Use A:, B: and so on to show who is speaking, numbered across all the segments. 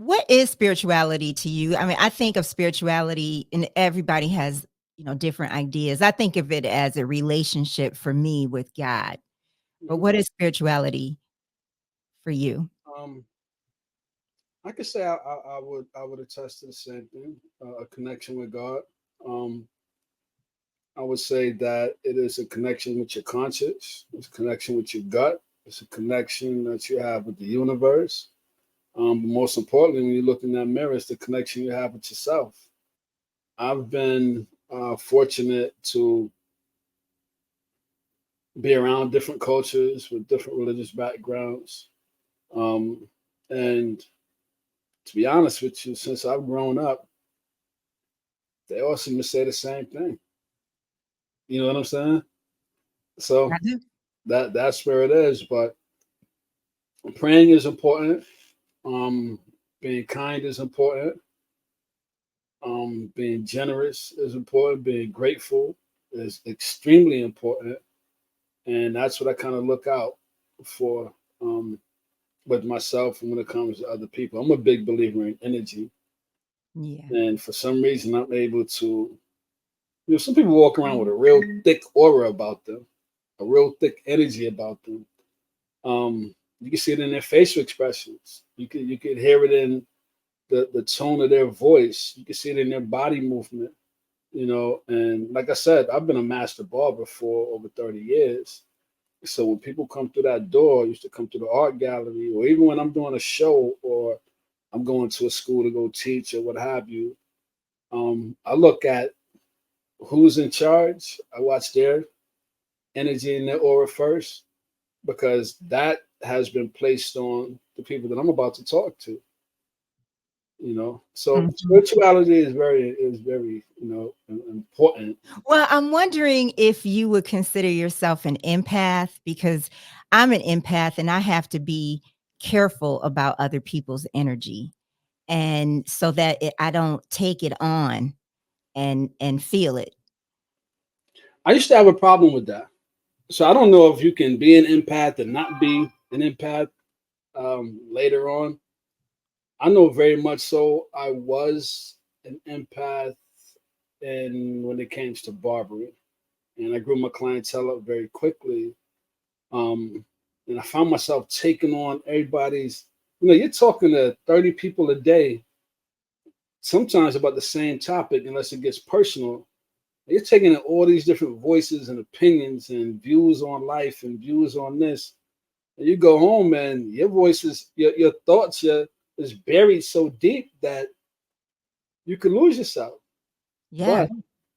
A: What is spirituality to you? I mean, I think of spirituality and everybody has, different ideas. I think of it as a relationship for me with God. But
B: Mhm.
A: what is spirituality for you?
B: Um, I could say I would attest to the same thing, a connection with God. Um, I would say that it is a connection with your conscience, it's a connection with your gut, it's a connection that you have with the universe. But most importantly, when you look in that mirror, it's the connection you have with yourself. I've been fortunate to be around different cultures with different religious backgrounds. Um, and to be honest with you, since I've grown up, they all seem to say the same thing. You know what I'm saying? So
A: I do.
B: that's where it is. But praying is important. Um, being kind is important. Being generous is important. Being grateful is extremely important, and that's what I kind of look out for with myself and when it comes to other people. I'm a big believer in energy,
A: Yeah.
B: and for some reason, I'm able to. Some people walk around with a real thick aura about them, a real thick energy about them. You can see it in their facial expressions. You could hear it in the tone of their voice. You can see it in their body movement. And like I said, I've been a master barber for over 30 years. So when people come through that door, used to come to the art gallery, or even when I'm doing a show or I'm going to a school to go teach or what have you, I look at who's in charge. I watch their energy and their aura first because that has been placed on the people that I'm about to talk to. So
A: Mhm.
B: spirituality is very important.
A: Well, I'm wondering if you would consider yourself an empath because I'm an empath and I have to be careful about other people's energy. And so that I don't take it on and feel it.
B: I used to have a problem with that. So I don't know if you can be an empath and not be an empath later on. I know very much so I was an empath and when it came to barbering. And I grew my clientele up very quickly. Um, and I found myself taking on everybody's, you're talking to 30 people a day, sometimes about the same topic, unless it gets personal. You're taking in all these different voices and opinions and views on life and views on this. And you go home and your voices, your thoughts, is buried so deep that you could lose yourself.
A: Yeah.
B: But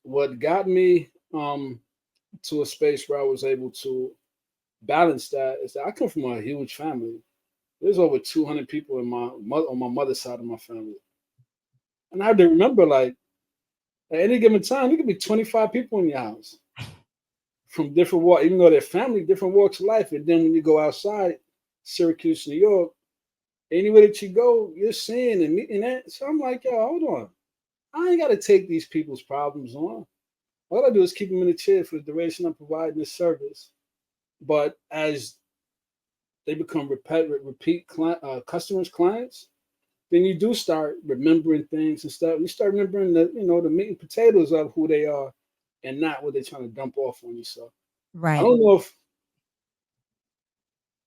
B: what got me to a space where I was able to balance that is that I come from a huge family. There's over 200 people in on my mother's side of my family, and I have to remember like at any given time there could be 25 people in your house from different walks, even though they're family, different walks of life. And then when you go outside, Syracuse, New York, anywhere that you go, you're seeing and meeting that. So I'm like, yo, hold on. I ain't got to take these people's problems on. All I do is keep them in the chair for the duration I'm providing this service. But as they become repeat customers, clients, then you do start remembering things and stuff. You start remembering the meat and potatoes of who they are, and not what they're trying to dump off on you. So I
A: Right.
B: don't know if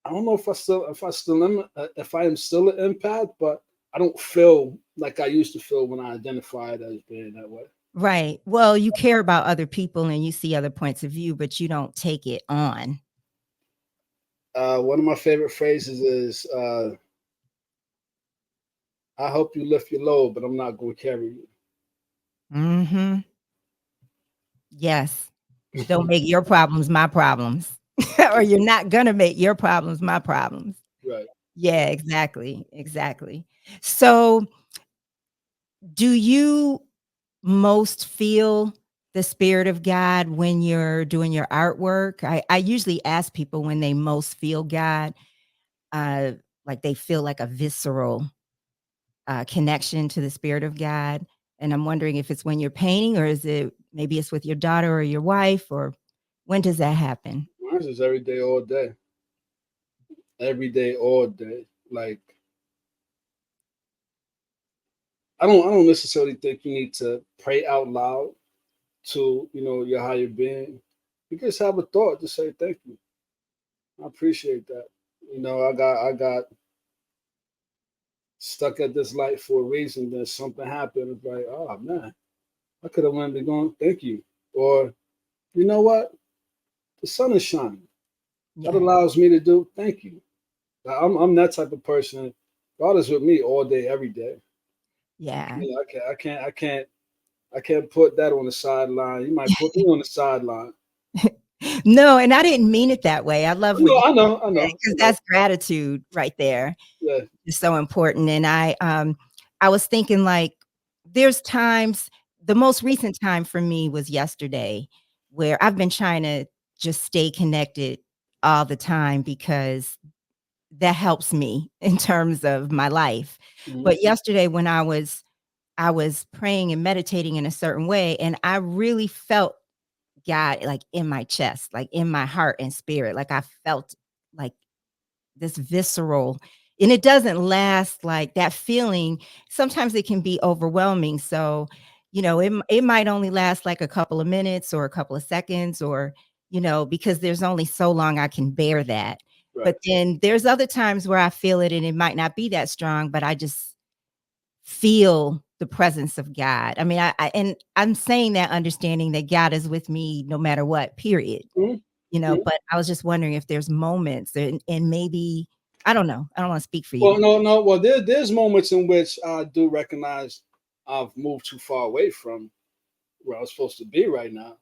B: I don't know if I am still an empath, but I don't feel like I used to feel when I identified as being that way.
A: Right. Well, you care about other people and you see other points of view, but you don't take it on.
B: One of my favorite phrases is, "I hope you lift your load, but I'm not going to carry you."
A: Mhm. Yes. Don't make your problems my problems. Or you're not gonna make your problems my problems.
B: Right.
A: Yeah, exactly, exactly. So, do you most feel the spirit of God when you're doing your artwork? I usually ask people when they most feel God, uh, like they feel like a visceral, connection to the spirit of God, and I'm wondering if it's when you're painting or is it maybe it's with your daughter or your wife, or when does that happen?
B: Mine's is every day, all day. Like I don't necessarily think you need to pray out loud to, your higher being. You just have a thought to say thank you. I appreciate that. I got stuck at this light for a reason. Then something happened. It's like, oh man, I could have went and gone, thank you. Or you know what? The sun is shining. That
A: Yeah.
B: allows me to do thank you. I'm that type of person. God is with me all day, every day.
A: Yeah.
B: I can't put that on the sideline. You might put me on the sideline.
A: No, and I didn't mean it that way. I love what
B: No,
A: you
B: I know, I
A: said
B: know, I
A: because
B: know.
A: that's gratitude right there.
B: Yeah.
A: It's so important. And I was thinking like there's times the most recent time for me was yesterday where I've been trying to just stay connected all the time because that helps me in terms of my life.
B: Mhm.
A: But yesterday when I was praying and meditating in a certain way and I really felt God like in my chest, like in my heart and spirit. Like I felt like this visceral and it doesn't last like that feeling. Sometimes it can be overwhelming. So, it might only last like a couple of minutes or a couple of seconds or, because there's only so long I can bear that.
B: Right.
A: But then there's other times where I feel it and it might not be that strong, but I just feel the presence of God. I mean, and I'm saying that understanding that God is with me no matter what, period.
B: Mhm, mhm.
A: But I was just wondering if there's moments and maybe I don't know. I don't want to speak for
B: Well,
A: you.
B: no, no. Well, there's moments in which I do recognize I've moved too far away from where I was supposed to be right now.